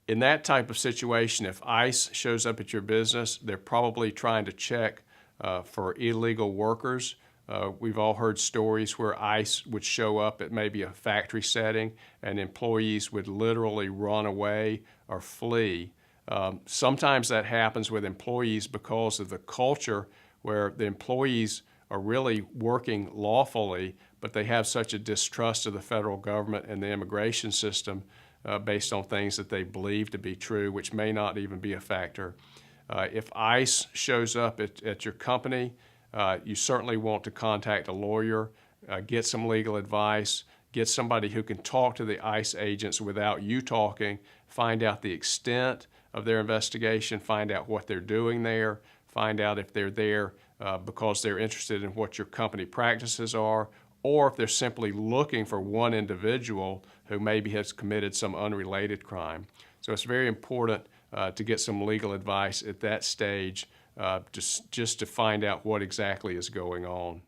In that type of situation, if ICE shows up at your business, they're probably trying to check for illegal workers. We've all heard stories where ICE would show up at maybe a factory setting and employees would literally run away or flee. Sometimes that happens with employees because of the culture where the employees are really working lawfully, but they have such a distrust of the federal government and the immigration system based on things that they believe to be true, which may not even be a factor. If ICE shows up at your company, you certainly want to contact a lawyer, get some legal advice, get somebody who can talk to the ICE agents without you talking, find out the extent of their investigation, find out what they're doing there, find out if they're there because they're interested in what your company practices are, or if they're simply looking for one individual who maybe has committed some unrelated crime. So it's very important to get some legal advice at that stage just to find out what exactly is going on.